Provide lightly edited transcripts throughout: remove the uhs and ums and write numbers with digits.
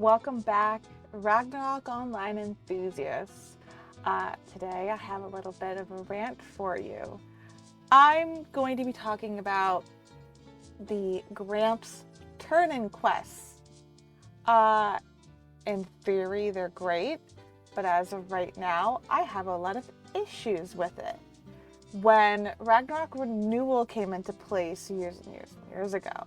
Welcome back, Ragnarok Online enthusiasts. Today I have a little bit of a rant for you. I'm going to be talking about the Gramps turn-in quests. In theory, they're great, but as of right now, I have a lot of issues with it. When Ragnarok Renewal came into place years and years and years ago,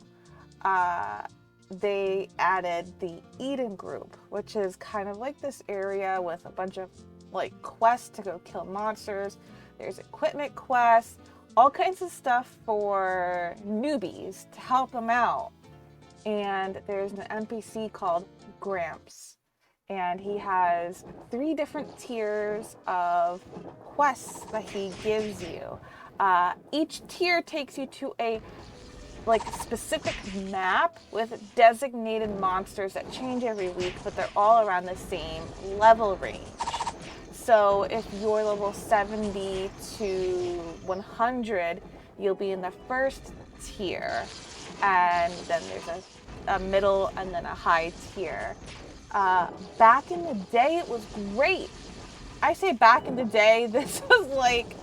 they added the Eden group, which is kind of like this area with a bunch of like quests to go kill monsters. There's equipment quests, all kinds of stuff for newbies to help them out. And there's an NPC called Gramps, and he has 3 different tiers of quests that he gives you. Each tier takes you to a specific map with designated monsters that change every week, but they're all around the same level range. So if you're level 70 to 100, you'll be in the first tier, and then there's a middle and then a high tier. Back in the day, it was great. I say back in the day, this was like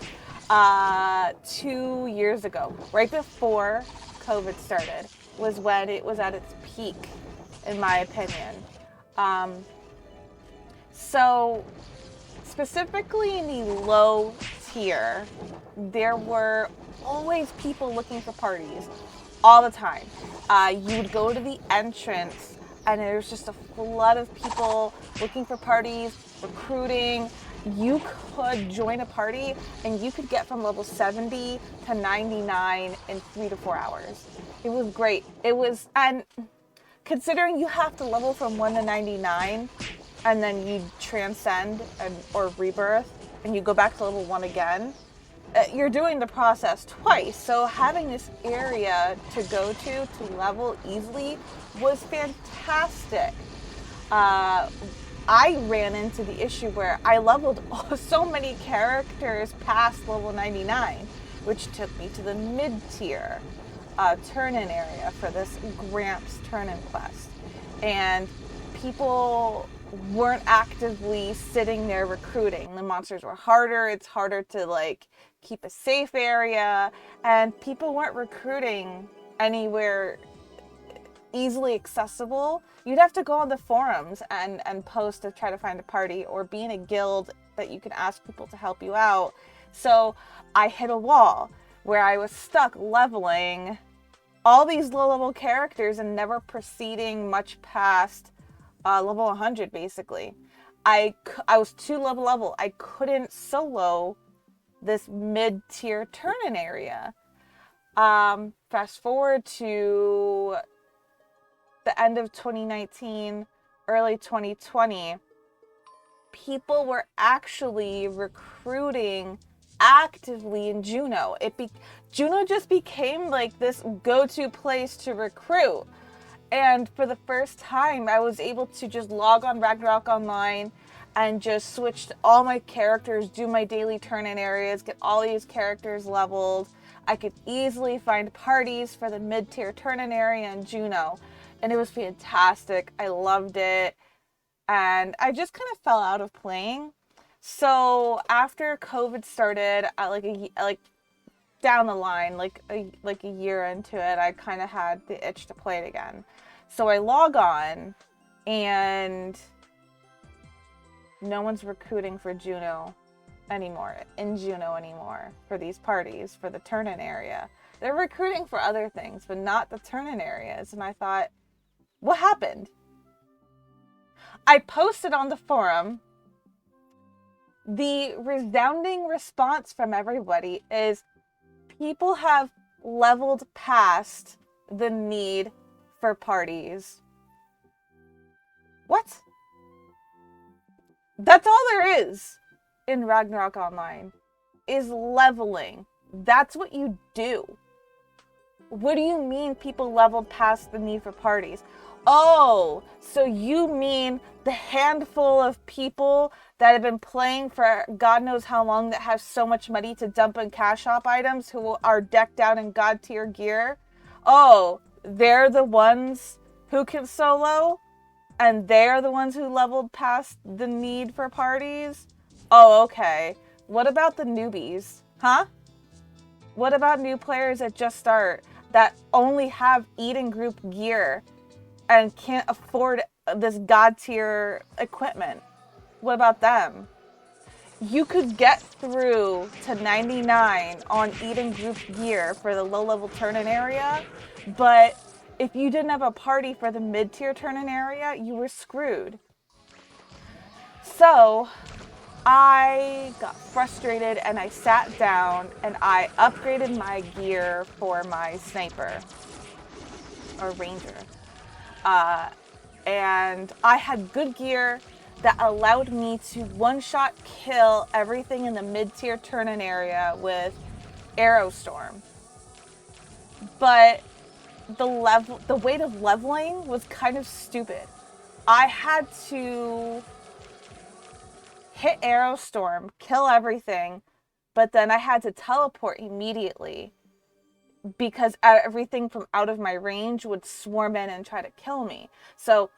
2 years ago, right before COVID started, was when it was at its peak, in my opinion. So specifically in the low tier, there were always people looking for parties all the time. You would go to the entrance and there was just a flood of people looking for parties, recruiting. You could join a party and you could get from level 70 to 99 in 3 to 4 hours. It was great. And considering you have to level from 1 to 99 and then you transcend or rebirth and you go back to level 1 again, you're doing the process twice. So having this area to go to level easily was fantastic. I ran into the issue where I leveled so many characters past level 99, which took me to the mid-tier turn-in area for this Gramps turn-in quest. And people weren't actively sitting there recruiting. The monsters were harder. It's harder to keep a safe area, and people weren't recruiting anywhere easily accessible. You'd have to go on the forums and post to try to find a party, or be in a guild that you can ask people to help you out. So I hit a wall where I was stuck leveling all these low-level characters and never proceeding much past level 100, basically. I was too level. I couldn't solo this mid-tier turn-in area. Fast forward to the end of 2019, early 2020, people were actually recruiting actively in Juno. Juno just became like this go-to place to recruit. And for the first time, I was able to just log on Ragnarok Online and just switch to all my characters, do my daily turn-in areas, get all these characters leveled. I could easily find parties for the mid-tier turn-in area in Juno. And it was fantastic. I loved it. And I just kind of fell out of playing. So after COVID started, down the line, a year into it, I kind of had the itch to play it again. So I log on, and no one's recruiting for Juno anymore, for these parties, for the turn-in area. They're recruiting for other things, but not the turn-in areas. And I thought, what happened? I posted on the forum. The resounding response from everybody is people have leveled past the need for parties. What? That's all there is in Ragnarok Online, is leveling. That's what you do. What do you mean people leveled past the need for parties? Oh, so you mean the handful of people that have been playing for God knows how long, that have so much money to dump in cash shop items, who are decked out in God tier gear? Oh, they're the ones who can solo? and they're the ones who leveled past the need for parties? Oh, okay. What about the newbies? Huh? What about new players that just start, that only have eating group gear and can't afford this god tier equipment? What about them? You could get through to 99 on eating group gear for the low level turn-in area, but if you didn't have a party for the mid-tier turn-in area, you were screwed. So I got frustrated and I sat down and I upgraded my gear for my sniper or ranger. And I had good gear that allowed me to one-shot kill everything in the mid-tier turn-in area with Arrow Storm. But the weight of leveling was kind of stupid. I had to hit Arrow Storm, kill everything, but then I had to teleport immediately because everything from out of my range would swarm in and try to kill me. So,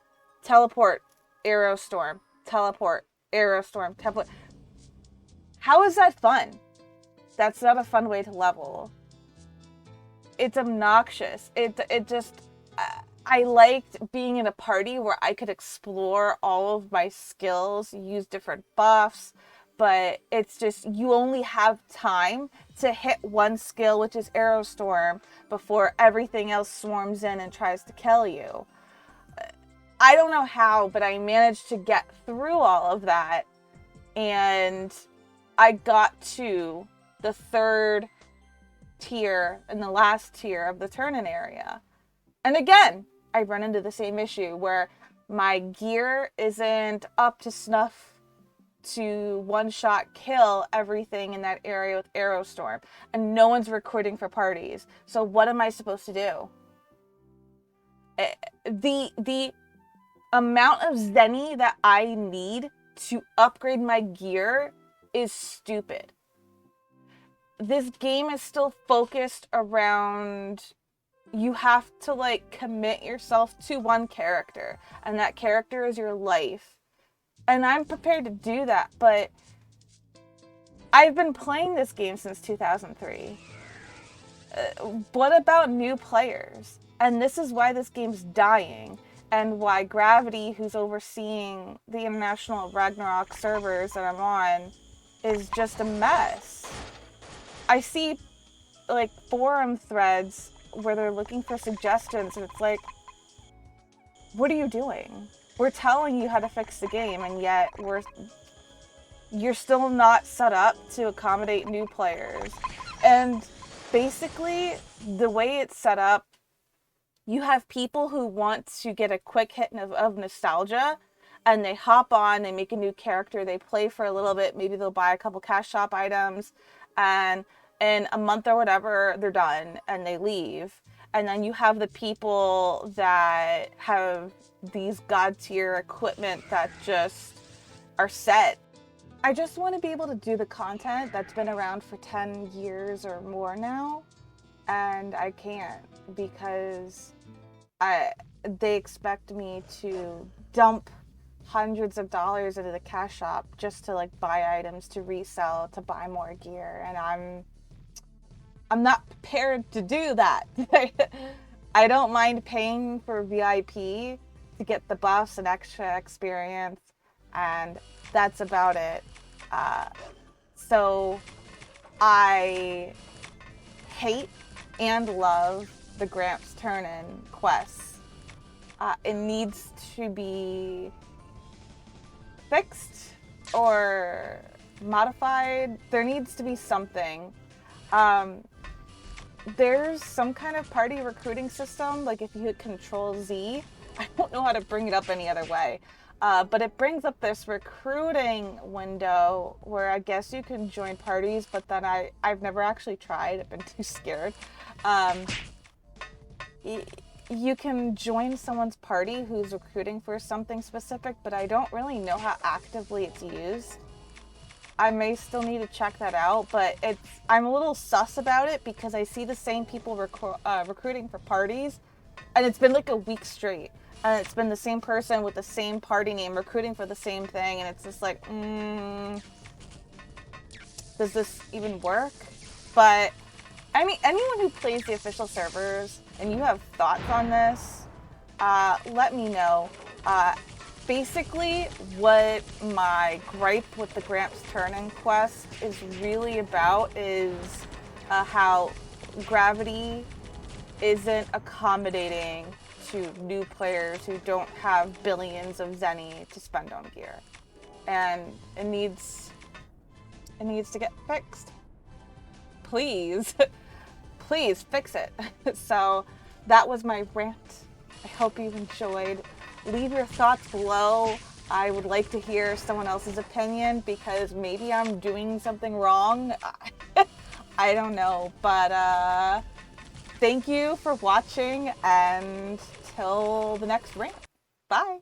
teleport, Arrow Storm, teleport, Arrow Storm, teleport. How is that fun? That's not a fun way to level. It's obnoxious. It just... I liked being in a party where I could explore all of my skills, use different buffs, but it's just, you only have time to hit one skill, which is Arrow Storm, before everything else swarms in and tries to kill you. I don't know how, but I managed to get through all of that, and I got to the third tier and the last tier of the turn-in area. And again, I run into the same issue where my gear isn't up to snuff to one-shot kill everything in that area with Arrow Storm, and no one's recruiting for parties. So what am I supposed to do? The amount of Zenny that I need to upgrade my gear is stupid. This game is still focused around... You have to, like, commit yourself to one character, and that character is your life. And I'm prepared to do that, but I've been playing this game since 2003. What about new players? And this is why this game's dying, and why Gravity, who's overseeing the international Ragnarok servers that I'm on, is just a mess. I see, like, forum threads where they're looking for suggestions, and it's like, what are you doing? We're telling you how to fix the game, and yet you're still not set up to accommodate new players. And basically, the way it's set up, you have people who want to get a quick hit of nostalgia, and they hop on, they make a new character, they play for a little bit, maybe they'll buy a couple cash shop items, and in a month or whatever, they're done and they leave. And then you have the people that have these god tier equipment that just are set. I just want to be able to do the content that's been around for 10 years or more now, and I can't because they expect me to dump hundreds of dollars into the cash shop just to, like, buy items to resell, to buy more gear, and I'm not prepared to do that. I don't mind paying for VIP to get the buffs and extra experience, and that's about it. So I hate and love the Gramps turn-in quests. It needs to be fixed or modified. There needs to be something. There's some kind of party recruiting system, like if you hit Control Z. I don't know how to bring it up any other way. But it brings up this recruiting window where I guess you can join parties, but then I've never actually tried. I've been too scared. You can join someone's party who's recruiting for something specific, but I don't really know how actively it's used. I may still need to check that out, but I'm a little sus about it because I see the same people recruiting for parties and it's been like a week straight. And it's been the same person with the same party name recruiting for the same thing. And it's just like, does this even work? But I mean, anyone who plays the official servers and you have thoughts on this, let me know. Basically, what my gripe with the Gramps turn-in quest is really about is how gravity isn't accommodating to new players who don't have billions of zenny to spend on gear, and it needs to get fixed. Please, please fix it. So that was my rant. I hope you enjoyed. Leave your thoughts below. I would like to hear someone else's opinion because maybe I'm doing something wrong. I don't know, but thank you for watching, and till the next rant. Bye.